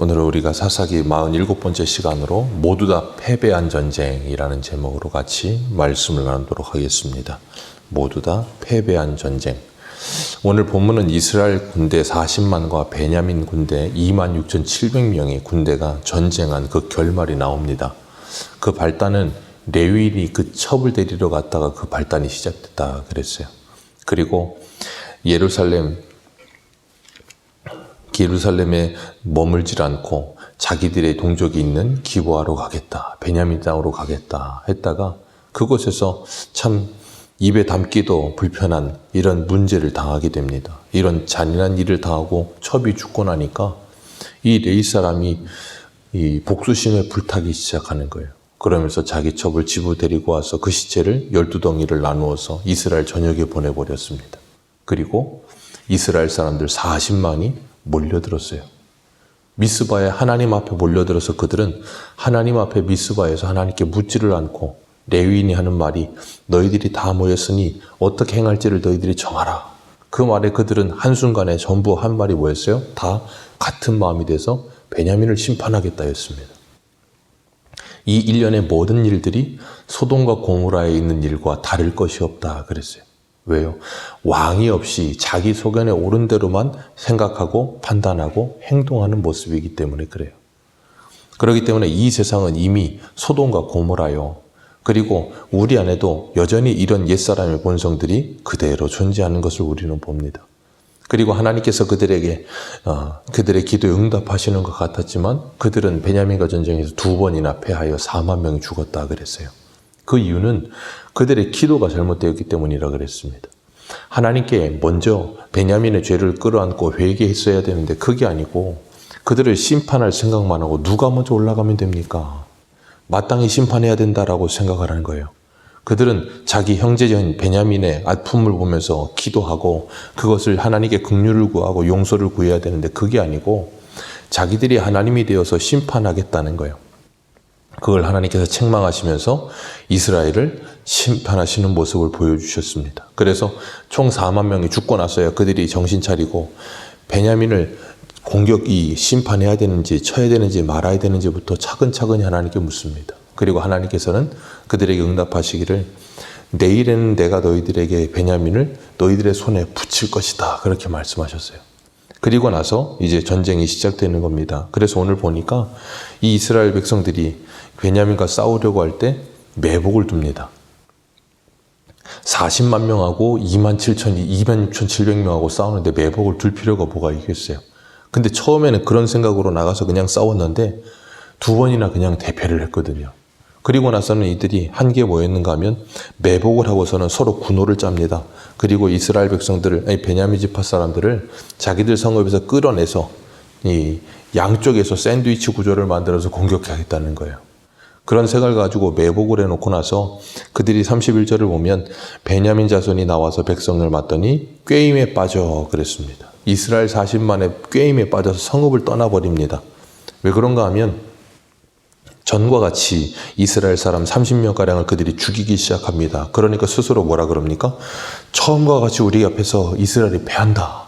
오늘은 우리가 사사기 47번째 시간으로 모두 다 패배한 전쟁이라는 제목으로 같이 말씀을 나누도록 하겠습니다. 모두 다 패배한 전쟁. 오늘 본문은 이스라엘 군대 40만과 베냐민 군대 26,700명의 군대가 전쟁한 그 결말이 나옵니다. 그 발단은 레위인이 그 첩을 데리러 갔다가 그 발단이 시작됐다 그랬어요. 그리고 예루살렘에 머물질 않고 자기들의 동족이 있는 기브아로 가겠다, 베냐민 땅으로 가겠다 했다가 그곳에서 참 입에 담기도 불편한 이런 문제를 당하게 됩니다. 이런 잔인한 일을 당하고 첩이 죽고 나니까 이 레위 사람이 이 복수심에 불타기 시작하는 거예요. 그러면서 자기 첩을 집으로 데리고 와서 그 시체를 12덩이를 나누어서 이스라엘 전역에 보내버렸습니다. 그리고 이스라엘 사람들 40만이 몰려들었어요. 미스바에 하나님 앞에 몰려들어서 그들은 하나님 앞에 미스바에서 하나님께 묻지를 않고 레위인이 하는 말이 너희들이 다 모였으니 어떻게 행할지를 너희들이 정하라. 그 말에 그들은 한순간에 전부 한 말이 뭐였어요? 다 같은 마음이 돼서 베냐민을 심판하겠다 였습니다. 이 일련의 모든 일들이 소돔과 고모라에 있는 일과 다를 것이 없다 그랬어요. 왜요? 왕이 없이 자기 소견에 옳은 대로만 생각하고 판단하고 행동하는 모습이기 때문에 그래요. 그렇기 때문에 이 세상은 이미 소돔과 고모라요. 그리고 우리 안에도 여전히 이런 옛사람의 본성들이 그대로 존재하는 것을 우리는 봅니다. 그리고 하나님께서 그들에게 그들의 기도에 응답하시는 것 같았지만 그들은 베냐민과 전쟁에서 2번이나 패하여 4만 명이 죽었다 그랬어요. 그 이유는 그들의 기도가 잘못되었기 때문이라 그랬습니다. 하나님께 먼저 베냐민의 죄를 끌어안고 회개했어야 되는데 그게 아니고 그들을 심판할 생각만 하고 누가 먼저 올라가면 됩니까? 마땅히 심판해야 된다라고 생각을 하는 거예요. 그들은 자기 형제인 베냐민의 아픔을 보면서 기도하고 그것을 하나님께 긍휼을 구하고 용서를 구해야 되는데 그게 아니고 자기들이 하나님이 되어서 심판하겠다는 거예요. 그걸 하나님께서 책망하시면서 이스라엘을 심판하시는 모습을 보여주셨습니다. 그래서 총 4만 명이 죽고 나서야 그들이 정신 차리고 베냐민을 공격이 심판해야 되는지 쳐야 되는지 말아야 되는지부터 차근차근히 하나님께 묻습니다. 그리고 하나님께서는 그들에게 응답하시기를 내일에는 내가 너희들에게 베냐민을 너희들의 손에 붙일 것이다 그렇게 말씀하셨어요. 그리고 나서 이제 전쟁이 시작되는 겁니다. 그래서 오늘 보니까 이 이스라엘 백성들이 베냐민과 싸우려고 할 때 매복을 둡니다. 40만 명하고 26,700명하고 싸우는데 매복을 둘 필요가 뭐가 있겠어요. 근데 처음에는 그런 생각으로 나가서 그냥 싸웠는데 2번이나 그냥 대패를 했거든요. 그리고 나서는 이들이 한 게 뭐였는가 하면 매복을 하고서는 서로 군호를 짭니다. 그리고 이스라엘 백성들을, 베냐민 지파 사람들을 자기들 성읍에서 끌어내서 이 양쪽에서 샌드위치 구조를 만들어서 공격하겠다는 거예요. 그런 생각을 가지고 매복을 해놓고 나서 그들이 31절을 보면 베냐민 자손이 나와서 백성을 맞더니 꾀임에 빠져 그랬습니다. 이스라엘 40만에 꾀임에 빠져서 성읍을 떠나버립니다. 왜 그런가 하면 전과 같이 이스라엘 사람 30명가량을 그들이 죽이기 시작합니다. 그러니까 스스로 뭐라 그럽니까? 처음과 같이 우리 앞에서 이스라엘이 패한다.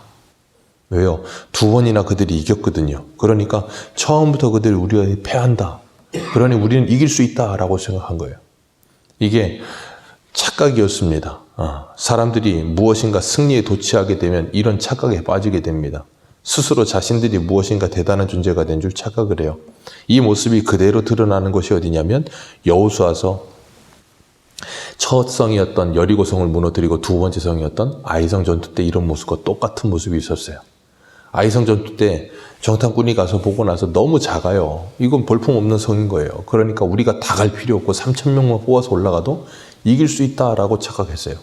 왜요? 2번이나 그들이 이겼거든요. 그러니까 처음부터 그들이 우리가 패한다. 그러니 우리는 이길 수 있다라고 생각한 거예요. 이게 착각이었습니다. 사람들이 무엇인가 승리에 도취하게 되면 이런 착각에 빠지게 됩니다. 스스로 자신들이 무엇인가 대단한 존재가 된 줄 착각을 해요. 이 모습이 그대로 드러나는 것이 어디냐면 여호수아서 첫 성이었던 여리고성을 무너뜨리고 2번째 성이었던 아이성 전투 때 이런 모습과 똑같은 모습이 있었어요. 아이성 전투 때 정탐꾼이 가서 보고 나서 너무 작아요. 이건 볼품없는 성인 거예요. 그러니까 우리가 다 갈 필요 없고 3,000명만 뽑아서 올라가도 이길 수 있다라고 착각했어요.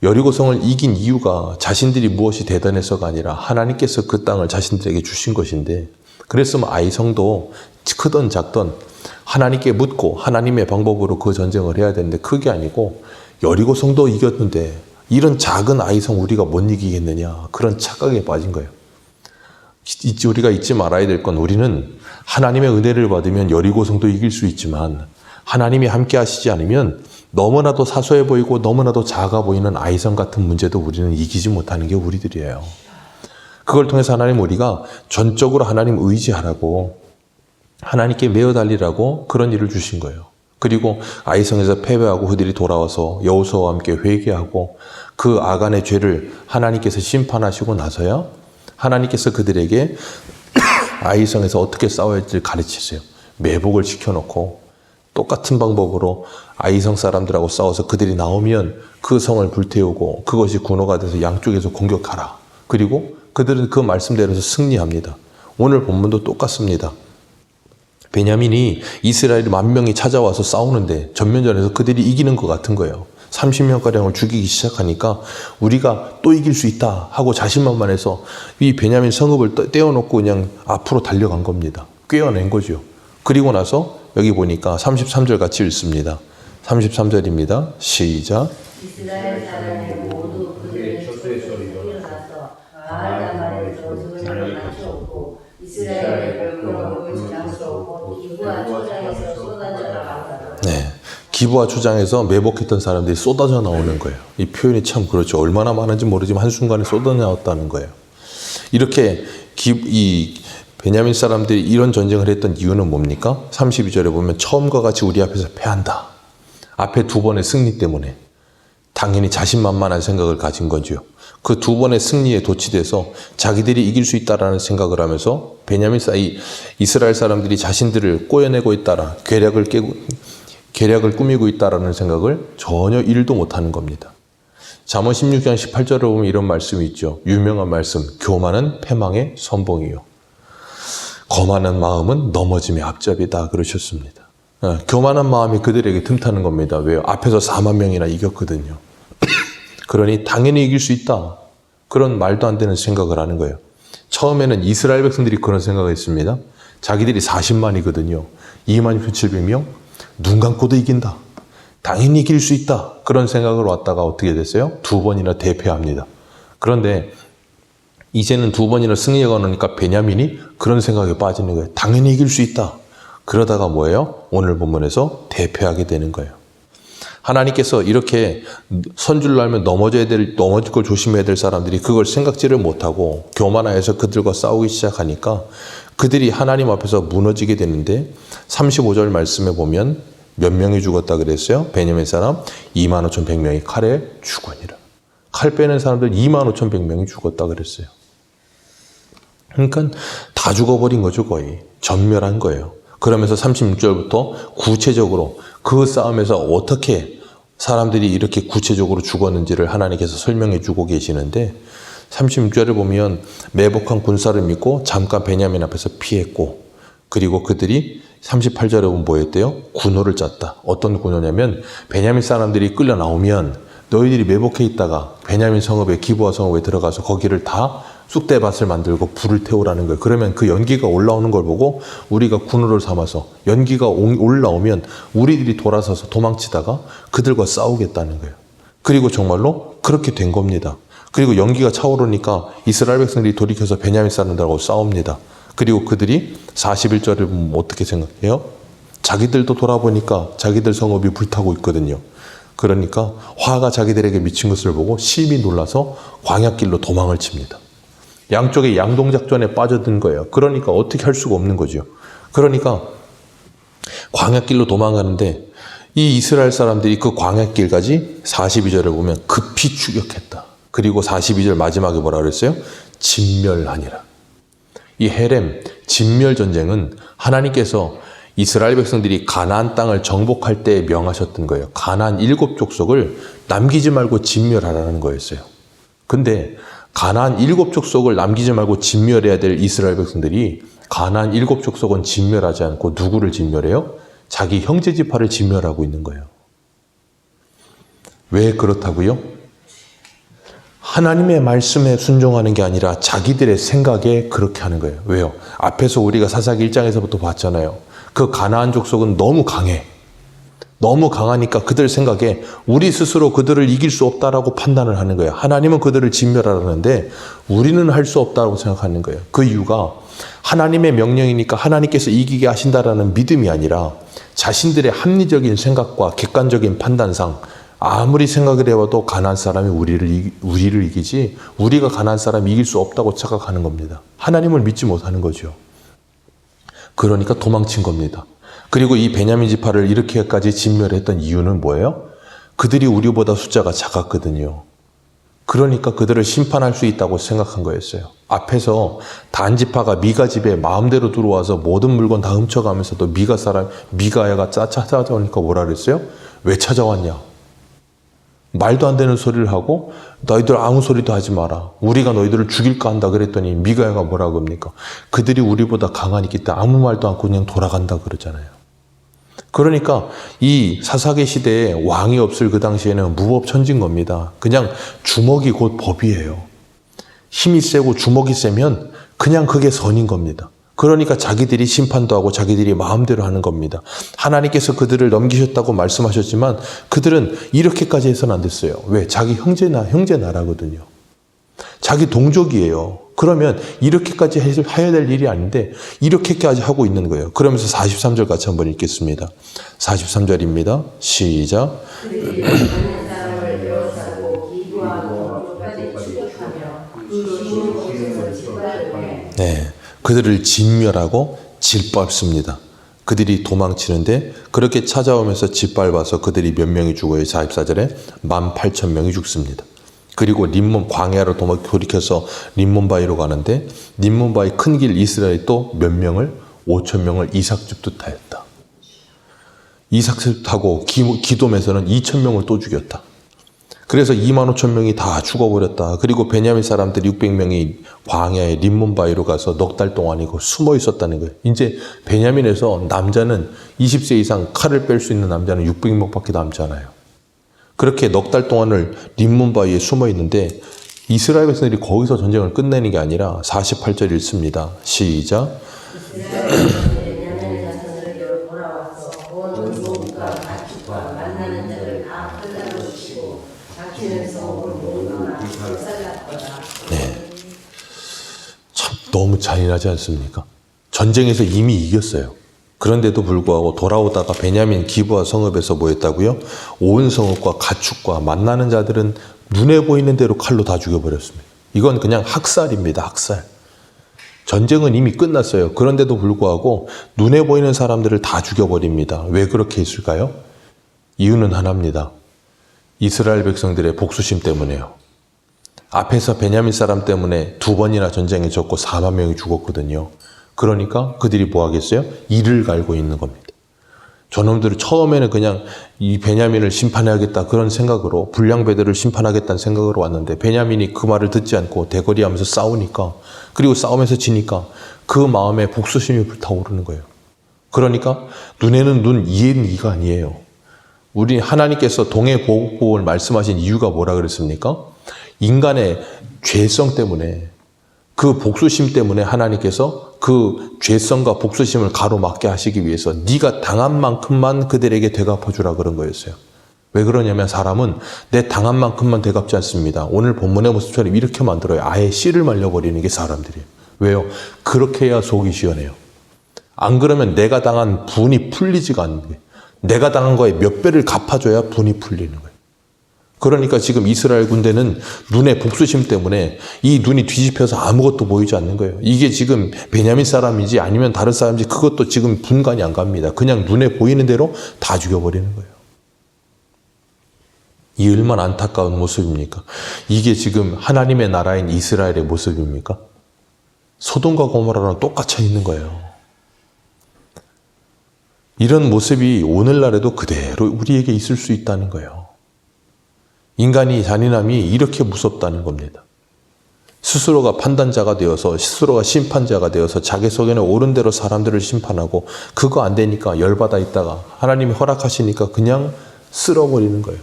여리고성을 이긴 이유가 자신들이 무엇이 대단해서가 아니라 하나님께서 그 땅을 자신들에게 주신 것인데, 그랬으면 아이성도 크던 작던 하나님께 묻고 하나님의 방법으로 그 전쟁을 해야 되는데 그게 아니고 여리고성도 이겼는데 이런 작은 아이성 우리가 못 이기겠느냐, 그런 착각에 빠진 거예요. 우리가 잊지 말아야 될 건 우리는 하나님의 은혜를 받으면 여리고성도 이길 수 있지만 하나님이 함께 하시지 않으면 너무나도 사소해 보이고 너무나도 작아 보이는 아이성 같은 문제도 우리는 이기지 못하는 게 우리들이에요. 그걸 통해서 하나님 우리가 전적으로 하나님 의지하라고, 하나님께 매어 달리라고 그런 일을 주신 거예요. 그리고 아이성에서 패배하고 그들이 돌아와서 여호수아와 함께 회개하고 그 아간의 죄를 하나님께서 심판하시고 나서야 하나님께서 그들에게 아이성에서 어떻게 싸워야 할지 가르치세요. 매복을 시켜놓고 똑같은 방법으로 아이성 사람들하고 싸워서 그들이 나오면 그 성을 불태우고 그것이 군호가 돼서 양쪽에서 공격하라. 그리고 그들은 그 말씀대로서 승리합니다. 오늘 본문도 똑같습니다. 베냐민이 이스라엘이 10,000명이 찾아와서 싸우는데 전면전에서 그들이 이기는 것 같은 거예요. 30명가량을 죽이기 시작하니까 우리가 또 이길 수 있다 하고 자신만만해서 이 베냐민 성읍을 떼어놓고 그냥 앞으로 달려간 겁니다. 꿰어낸 거죠. 그리고 나서 여기 보니까 33절 같이 읽습니다. 33절입니다. 시작. 이스라엘 사람이 모두 그들의 족쇄 소리로 일어나서 바알다말에서 저승을 맞추었고 이스라엘의 별거를 지나치었고 기브와 초장에서 쏟아져 나가더라. 네, 기브와 초장에서 매복했던 사람들이 쏟아져 나오는 거예요. 이 표현이 참 그렇죠. 얼마나 많은지 모르지만 한순간에 쏟아져 나왔다는 거예요. 이렇게 이 베냐민 사람들이 이런 전쟁을 했던 이유는 뭡니까? 32절에 보면 처음과 같이 우리 앞에서 패한다. 앞에 2번의 승리 때문에 당연히 자신만만한 생각을 가진 거죠. 그 2번의 승리에 도취돼서 자기들이 이길 수 있다라는 생각을 하면서 베냐민 이스라엘 사람들이 자신들을 꼬여내고 있다라, 계략을 꾸미고 있다라는 생각을 전혀 1도 못하는 겁니다. 잠언 16장 18절을 보면 이런 말씀이 있죠. 유명한 말씀, 교만은 패망의 선봉이요 거만한 마음은 넘어짐의 앞잡이다 그러셨습니다. 교만한 마음이 그들에게 틈타는 겁니다. 왜요? 앞에서 40,000명이나 이겼거든요. 그러니 당연히 이길 수 있다. 그런 말도 안 되는 생각을 하는 거예요. 처음에는 이스라엘 백성들이 그런 생각을 했습니다. 자기들이 40만이거든요. 26,700명? 눈 감고도 이긴다. 당연히 이길 수 있다. 그런 생각으로 왔다가 어떻게 됐어요? 2번이나 대패합니다. 그런데 이제는 2번이나 승리가 오니까 베냐민이 그런 생각에 빠지는 거예요. 당연히 이길 수 있다. 그러다가 뭐예요? 오늘 본문에서 대패하게 되는 거예요. 하나님께서 이렇게 선줄로 알면 넘어질 걸 조심해야 될 사람들이 그걸 생각지를 못하고 교만하여서 그들과 싸우기 시작하니까 그들이 하나님 앞에서 무너지게 되는데 35절 말씀에 보면 몇 명이 죽었다 그랬어요? 베냐민 사람 25,100명이 칼에 죽으니라. 칼 빼는 사람들 25,100명이 죽었다 그랬어요. 그러니까 다 죽어버린 거죠. 거의 전멸한 거예요. 그러면서 36절부터 구체적으로 그 싸움에서 어떻게 사람들이 이렇게 구체적으로 죽었는지를 하나님께서 설명해 주고 계시는데 36절을 보면 매복한 군사를 믿고 잠깐 베냐민 앞에서 피했고 그리고 그들이 38절에 보면 뭐 했대요? 군호를 짰다. 어떤 군호냐면 베냐민 사람들이 끌려 나오면 너희들이 매복해 있다가 베냐민 성읍에 기브아 성읍에 들어가서 거기를 다 쑥대밭을 만들고 불을 태우라는 거예요. 그러면 그 연기가 올라오는 걸 보고 우리가 군호를 삼아서 연기가 올라오면 우리들이 돌아서서 도망치다가 그들과 싸우겠다는 거예요. 그리고 정말로 그렇게 된 겁니다. 그리고 연기가 차오르니까 이스라엘 백성들이 돌이켜서 베냐민 사람들하고 싸웁니다. 그리고 그들이 41절에 보면 어떻게 생각해요? 자기들도 돌아보니까 자기들 성읍이 불타고 있거든요. 그러니까 화가 자기들에게 미친 것을 보고 심히 놀라서 광야길로 도망을 칩니다. 양쪽에 양동작전에 빠져든 거예요. 그러니까 어떻게 할 수가 없는 거죠. 그러니까 광야길로 도망가는데 이 이스라엘 사람들이 그 광야길까지 42절을 보면 급히 추격했다. 그리고 42절 마지막에 뭐라 그랬어요? 진멸하니라. 이 헤렘, 진멸전쟁은 하나님께서 이스라엘 백성들이 가나안 땅을 정복할 때 명하셨던 거예요. 가나안 7족속을 남기지 말고 진멸하라는 거였어요. 근데 가나안 7족속을 남기지 말고 진멸해야 될 이스라엘 백성들이 가나안 7족속은 진멸하지 않고 누구를 진멸해요? 자기 형제 지파를 진멸하고 있는 거예요. 왜 그렇다고요? 하나님의 말씀에 순종하는 게 아니라 자기들의 생각에 그렇게 하는 거예요. 왜요? 앞에서 우리가 사사기 1장에서부터 봤잖아요. 그 가나안 족속은 너무 강해. 너무 강하니까 그들 생각에 우리 스스로 그들을 이길 수 없다라고 판단을 하는 거예요. 하나님은 그들을 진멸하라는데 우리는 할 수 없다고 생각하는 거예요. 그 이유가 하나님의 명령이니까 하나님께서 이기게 하신다라는 믿음이 아니라 자신들의 합리적인 생각과 객관적인 판단상 아무리 생각을 해봐도 가나안 사람이 우리를 이기지 우리가 가나안 사람이 이길 수 없다고 착각하는 겁니다. 하나님을 믿지 못하는 거죠. 그러니까 도망친 겁니다. 그리고 이 베냐민 지파를 이렇게까지 진멸했던 이유는 뭐예요? 그들이 우리보다 숫자가 작았거든요. 그러니까 그들을 심판할 수 있다고 생각한 거였어요. 앞에서 단 지파가 미가 집에 마음대로 들어와서 모든 물건 다 훔쳐가면서도 미가야가 찾아오니까 뭐라 그랬어요? 왜 찾아왔냐? 말도 안 되는 소리를 하고 너희들 아무 소리도 하지 마라. 우리가 너희들을 죽일까 한다 그랬더니 미가야가 뭐라고 합니까? 그들이 우리보다 강하니까 때문에 아무 말도 않고 그냥 돌아간다 그러잖아요. 그러니까 이 사사기 시대에 왕이 없을 그 당시에는 무법천지인 겁니다. 그냥 주먹이 곧 법이에요. 힘이 세고 주먹이 세면 그냥 그게 선인 겁니다. 그러니까 자기들이 심판도 하고 자기들이 마음대로 하는 겁니다. 하나님께서 그들을 넘기셨다고 말씀하셨지만 그들은 이렇게까지 해서는 안 됐어요. 왜? 자기 형제 나라거든요. 자기 동족이에요. 그러면 이렇게까지 해야 될 일이 아닌데 이렇게까지 하고 있는 거예요. 그러면서 43절 같이 한번 읽겠습니다. 43절입니다. 시작. 네, 그들을 진멸하고 짓밟습니다. 그들이 도망치는데 그렇게 찾아오면서 짓밟아서 그들이 몇 명이 죽어요. 44절에 18,000명이 죽습니다. 그리고 림몬 광야로 돌이켜서 림몬바이로 가는데 림몬바이 큰 길 이스라엘이 또 몇 명을 5,000명을 이삭집도 타였다. 이삭집 타고 기돔에서는 2,000명을 또 죽였다. 그래서 25,000명이 다 죽어버렸다. 그리고 베냐민 사람들이 600명이 광야에 림몬바이로 가서 넉 달 동안 이거 숨어 있었다는 거예요. 이제 베냐민에서 남자는 20세 이상 칼을 뺄 수 있는 남자는 600명밖에 남지 않아요. 그렇게 넉 달 동안을 림몬바이에 숨어 있는데 이스라엘 백성들이 거기서 전쟁을 끝내는 게 아니라 48절 읽습니다. 시작. 네. 참 너무 잔인하지 않습니까? 전쟁에서 이미 이겼어요. 그런데도 불구하고 돌아오다가 베냐민 기브아 성읍에서 뭐 했다고요? 온 성읍과 가축과 만나는 자들은 눈에 보이는 대로 칼로 다 죽여버렸습니다. 이건 그냥 학살입니다. 학살. 전쟁은 이미 끝났어요. 그런데도 불구하고 눈에 보이는 사람들을 다 죽여버립니다. 왜 그렇게 했을까요? 이유는 하나입니다. 이스라엘 백성들의 복수심 때문에요. 앞에서 베냐민 사람 때문에 2번이나 전쟁에 졌고 4만 명이 죽었거든요. 그러니까 그들이 뭐 하겠어요? 이를 갈고 있는 겁니다. 저놈들은 처음에는 그냥 이 베냐민을 심판해야겠다 그런 생각으로 불량배들을 심판하겠다는 생각으로 왔는데 베냐민이 그 말을 듣지 않고 대거리하면서 싸우니까 그리고 싸우면서 지니까 그 마음에 복수심이 불타오르는 거예요. 그러니까 눈에는 눈, 이에는 이가 아니에요. 우리 하나님께서 동해보복법을 말씀하신 이유가 뭐라 그랬습니까? 인간의 죄성 때문에 그 복수심 때문에 하나님께서 그 죄성과 복수심을 가로막게 하시기 위해서 네가 당한 만큼만 그들에게 되갚아주라 그런 거였어요. 왜 그러냐면 사람은 내 당한 만큼만 되갚지 않습니다. 오늘 본문의 모습처럼 이렇게 만들어요. 아예 씨를 말려버리는 게 사람들이에요. 왜요? 그렇게 해야 속이 시원해요. 안 그러면 내가 당한 분이 풀리지가 않는 거예요. 내가 당한 거에 몇 배를 갚아줘야 분이 풀리는 거예요. 그러니까 지금 이스라엘 군대는 눈의 복수심 때문에 이 눈이 뒤집혀서 아무것도 보이지 않는 거예요. 이게 지금 베냐민 사람인지 아니면 다른 사람인지 그것도 지금 분간이 안 갑니다. 그냥 눈에 보이는 대로 다 죽여버리는 거예요. 이 얼마나 안타까운 모습입니까? 이게 지금 하나님의 나라인 이스라엘의 모습입니까? 소돔과 고모라랑 똑같이 있는 거예요. 이런 모습이 오늘날에도 그대로 우리에게 있을 수 있다는 거예요. 인간이 잔인함이 이렇게 무섭다는 겁니다. 스스로가 판단자가 되어서 스스로가 심판자가 되어서 자기 속에는 옳은 대로 사람들을 심판하고 그거 안 되니까 열받아 있다가 하나님이 허락하시니까 그냥 쓸어버리는 거예요.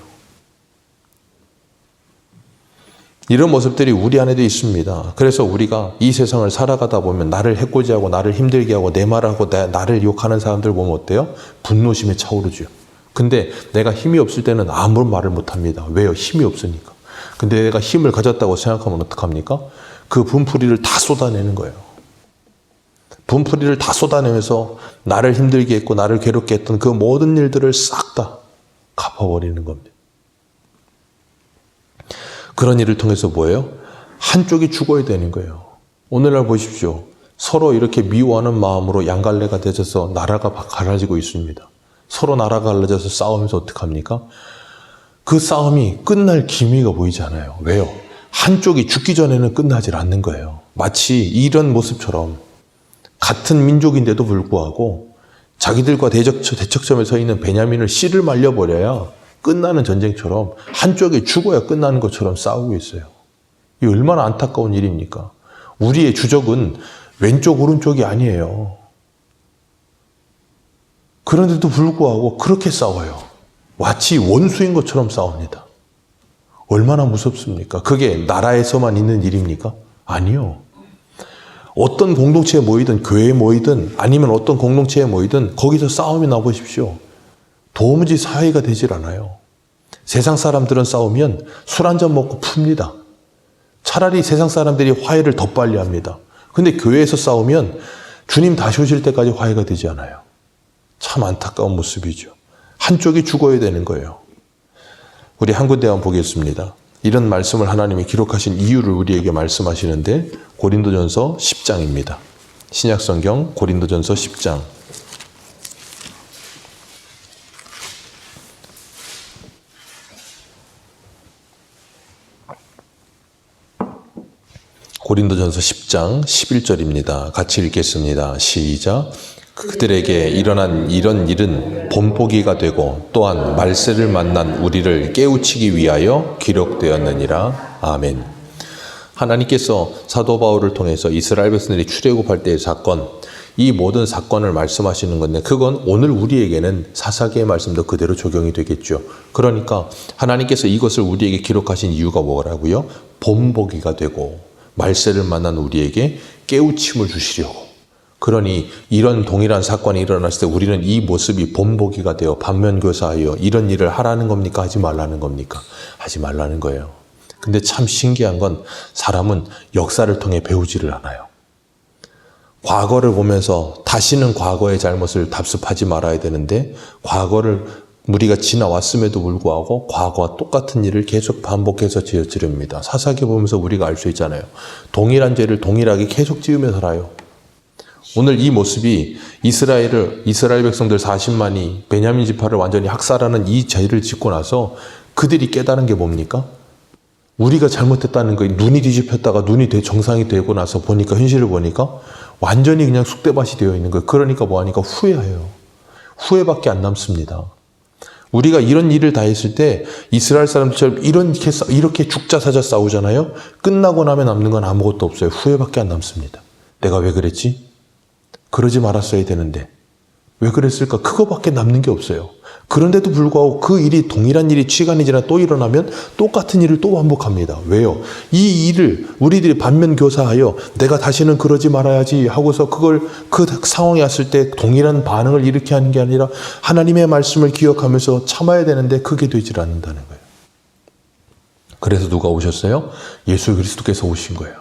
이런 모습들이 우리 안에도 있습니다. 그래서 우리가 이 세상을 살아가다 보면 나를 해코지하고 나를 힘들게 하고 내 말하고 나를 욕하는 사람들 보면 어때요? 분노심에 차오르죠. 근데 내가 힘이 없을 때는 아무런 말을 못합니다. 왜요? 힘이 없으니까. 근데 내가 힘을 가졌다고 생각하면 어떡합니까? 그 분풀이를 다 쏟아내는 거예요. 분풀이를 다 쏟아내면서 나를 힘들게 했고 나를 괴롭게 했던 그 모든 일들을 싹 다 갚아버리는 겁니다. 그런 일을 통해서 뭐예요? 한쪽이 죽어야 되는 거예요. 오늘날 보십시오. 서로 이렇게 미워하는 마음으로 양갈래가 되어서 나라가 갈라지고 있습니다. 서로 나라가 갈라져서 싸우면서 어떡합니까? 그 싸움이 끝날 기미가 보이지 않아요. 왜요? 한쪽이 죽기 전에는 끝나질 않는 거예요. 마치 이런 모습처럼 같은 민족인데도 불구하고 자기들과 대척점에 서 있는 베냐민을 씨를 말려버려야 끝나는 전쟁처럼 한쪽이 죽어야 끝나는 것처럼 싸우고 있어요. 이 얼마나 안타까운 일입니까? 우리의 주적은 왼쪽 오른쪽이 아니에요. 그런데도 불구하고 그렇게 싸워요. 마치 원수인 것처럼 싸웁니다. 얼마나 무섭습니까? 그게 나라에서만 있는 일입니까? 아니요. 어떤 공동체에 모이든 교회에 모이든 아니면 어떤 공동체에 모이든 거기서 싸움이 나보십시오. 도무지 사회가 되질 않아요. 세상 사람들은 싸우면 술 한잔 먹고 풉니다. 차라리 세상 사람들이 화해를 더 빨리 합니다. 근데 교회에서 싸우면 주님 다시 오실 때까지 화해가 되지 않아요. 참 안타까운 모습이죠. 한쪽이 죽어야 되는 거예요. 우리 한 군데 한번 보겠습니다. 이런 말씀을 하나님이 기록하신 이유를 우리에게 말씀하시는데 고린도전서 10장입니다. 신약성경 고린도전서 10장. 고린도전서 10장 11절입니다. 같이 읽겠습니다. 시작. 그들에게 일어난 이런 일은 본보기가 되고 또한 말세를 만난 우리를 깨우치기 위하여 기록되었느니라. 아멘. 하나님께서 사도 바울을 통해서 이스라엘 백성들이 출애굽할 때의 사건, 이 모든 사건을 말씀하시는 건데 그건 오늘 우리에게는 사사기의 말씀도 그대로 적용이 되겠죠. 그러니까 하나님께서 이것을 우리에게 기록하신 이유가 뭐라고요? 본보기가 되고 말세를 만난 우리에게 깨우침을 주시려고. 그러니 이런 동일한 사건이 일어났을 때 우리는 이 모습이 본보기가 되어 반면교사하여 이런 일을 하라는 겁니까? 하지 말라는 겁니까? 하지 말라는 거예요. 근데 참 신기한 건 사람은 역사를 통해 배우지를 않아요. 과거를 보면서 다시는 과거의 잘못을 답습하지 말아야 되는데 과거를 우리가 지나왔음에도 불구하고 과거와 똑같은 일을 계속 반복해서 지어지릅니다. 사사기 보면서 우리가 알 수 있잖아요. 동일한 죄를 동일하게 계속 지으며 살아요. 오늘 이 모습이 이스라엘 백성들 40만이 베냐민 지파를 완전히 학살하는 이 죄를 짓고 나서 그들이 깨달은 게 뭡니까? 우리가 잘못했다는 거에 눈이 뒤집혔다가 눈이 정상이 되고 나서 보니까 현실을 보니까 완전히 그냥 쑥대밭이 되어 있는 거예요. 그러니까 뭐하니까 후회해요. 후회밖에 안 남습니다. 우리가 이런 일을 다 했을 때 이스라엘 사람들처럼 이렇게 죽자 사자 싸우잖아요. 끝나고 나면 남는 건 아무것도 없어요. 후회밖에 안 남습니다. 내가 왜 그랬지? 그러지 말았어야 되는데 왜 그랬을까? 그거밖에 남는 게 없어요. 그런데도 불구하고 그 일이 동일한 일이 시간이 지나 또 일어나면 똑같은 일을 또 반복합니다. 왜요? 이 일을 우리들이 반면교사하여 내가 다시는 그러지 말아야지 하고서 그걸 그 상황이 왔을 때 동일한 반응을 일으켜 하는 게 아니라 하나님의 말씀을 기억하면서 참아야 되는데 그게 되질 않는다는 거예요. 그래서 누가 오셨어요? 예수 그리스도께서 오신 거예요.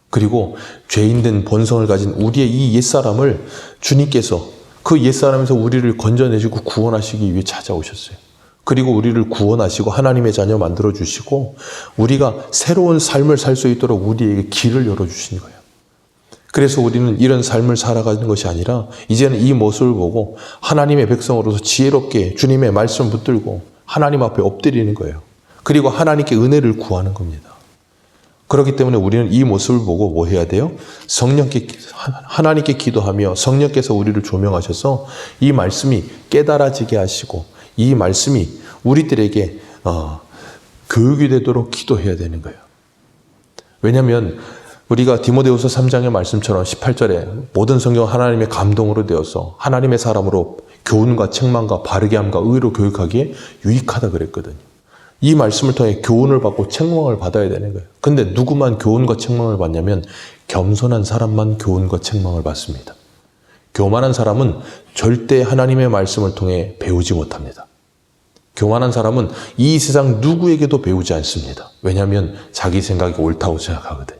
그리고 죄인된 본성을 가진 우리의 이 옛사람을 주님께서 그 옛사람에서 우리를 건져내시고 구원하시기 위해 찾아오셨어요. 그리고 우리를 구원하시고 하나님의 자녀 만들어주시고 우리가 새로운 삶을 살 수 있도록 우리에게 길을 열어주신 거예요. 그래서 우리는 이런 삶을 살아가는 것이 아니라 이제는 이 모습을 보고 하나님의 백성으로서 지혜롭게 주님의 말씀 붙들고 하나님 앞에 엎드리는 거예요. 그리고 하나님께 은혜를 구하는 겁니다. 그렇기 때문에 우리는 이 모습을 보고 뭐 해야 돼요? 하나님께 기도하며 성령께서 우리를 조명하셔서 이 말씀이 깨달아지게 하시고 이 말씀이 우리들에게 교육이 되도록 기도해야 되는 거예요. 왜냐하면 우리가 디모데후서 3장의 말씀처럼 18절에 모든 성경 하나님의 감동으로 되어서 하나님의 사람으로 교훈과 책망과 바르게 함과 의로 교육하기에 유익하다 그랬거든요. 이 말씀을 통해 교훈을 받고 책망을 받아야 되는 거예요. 근데 누구만 교훈과 책망을 받냐면 겸손한 사람만 교훈과 책망을 받습니다. 교만한 사람은 절대 하나님의 말씀을 통해 배우지 못합니다. 교만한 사람은 이 세상 누구에게도 배우지 않습니다. 왜냐하면 자기 생각이 옳다고 생각하거든요.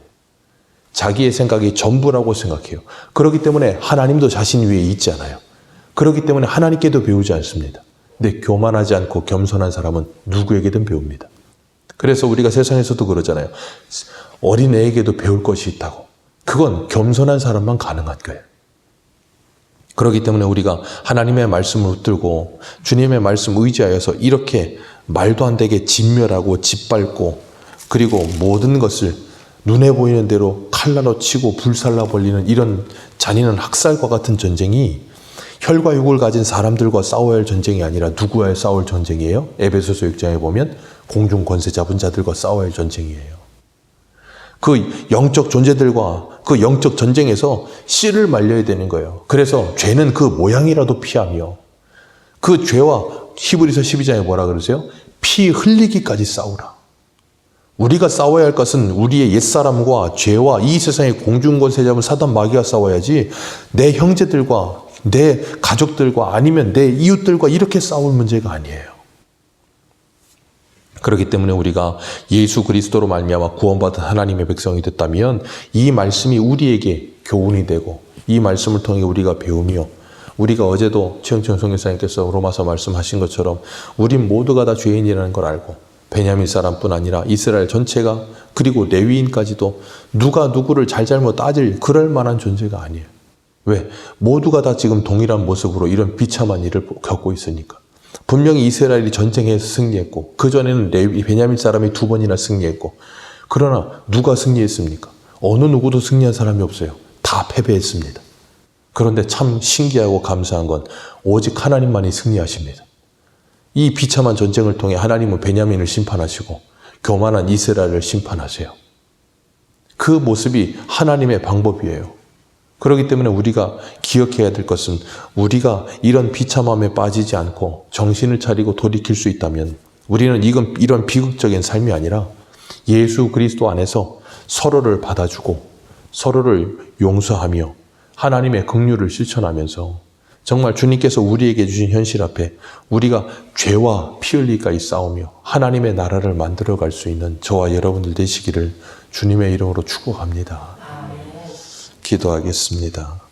자기의 생각이 전부라고 생각해요. 그렇기 때문에 하나님도 자신 위에 있지 않아요. 그렇기 때문에 하나님께도 배우지 않습니다. 근데 교만하지 않고 겸손한 사람은 누구에게든 배웁니다. 그래서 우리가 세상에서도 그러잖아요. 어린애에게도 배울 것이 있다고. 그건 겸손한 사람만 가능한 거예요. 그렇기 때문에 우리가 하나님의 말씀을 붙들고 주님의 말씀 의지하여서 이렇게 말도 안 되게 진멸하고 짓밟고 그리고 모든 것을 눈에 보이는 대로 칼날로 치고 불살라 벌리는 이런 잔인한 학살과 같은 전쟁이 혈과 육을 가진 사람들과 싸워야 할 전쟁이 아니라 누구와의 싸울 전쟁이에요? 에베소서 6장에 보면 공중 권세 잡은 자들과 싸워야 할 전쟁이에요. 그 영적 존재들과 그 영적 전쟁에서 씨를 말려야 되는 거예요. 그래서 죄는 그 모양이라도 피하며 그 죄와 히브리서 12장에 뭐라 그러세요? 피 흘리기까지 싸우라. 우리가 싸워야 할 것은 우리의 옛사람과 죄와 이 세상의 공중권세 잡은 사단 마귀가 싸워야지 내 형제들과 내 가족들과 아니면 내 이웃들과 이렇게 싸울 문제가 아니에요. 그렇기 때문에 우리가 예수 그리스도로 말미암아 구원받은 하나님의 백성이 됐다면 이 말씀이 우리에게 교훈이 되고 이 말씀을 통해 우리가 배우며 우리가 어제도 최영천 선교사님께서 로마서 말씀하신 것처럼 우린 모두가 다 죄인이라는 걸 알고 베냐민 사람뿐 아니라 이스라엘 전체가 그리고 레위인까지도 누가 누구를 잘잘못 따질 그럴 만한 존재가 아니에요. 왜? 모두가 다 지금 동일한 모습으로 이런 비참한 일을 겪고 있으니까. 분명히 이스라엘이 전쟁에서 승리했고 그전에는 베냐민 사람이 2번이나 승리했고 그러나 누가 승리했습니까? 어느 누구도 승리한 사람이 없어요. 다 패배했습니다. 그런데 참 신기하고 감사한 건 오직 하나님만이 승리하십니다. 이 비참한 전쟁을 통해 하나님은 베냐민을 심판하시고 교만한 이스라엘을 심판하세요. 그 모습이 하나님의 방법이에요. 그렇기 때문에 우리가 기억해야 될 것은 우리가 이런 비참함에 빠지지 않고 정신을 차리고 돌이킬 수 있다면 우리는 이런 비극적인 삶이 아니라 예수 그리스도 안에서 서로를 받아주고 서로를 용서하며 하나님의 긍휼을 실천하면서 정말 주님께서 우리에게 주신 현실 앞에 우리가 죄와 피 흘리기까지 싸우며 하나님의 나라를 만들어갈 수 있는 저와 여러분들 되시기를 주님의 이름으로 축복합니다. 기도하겠습니다.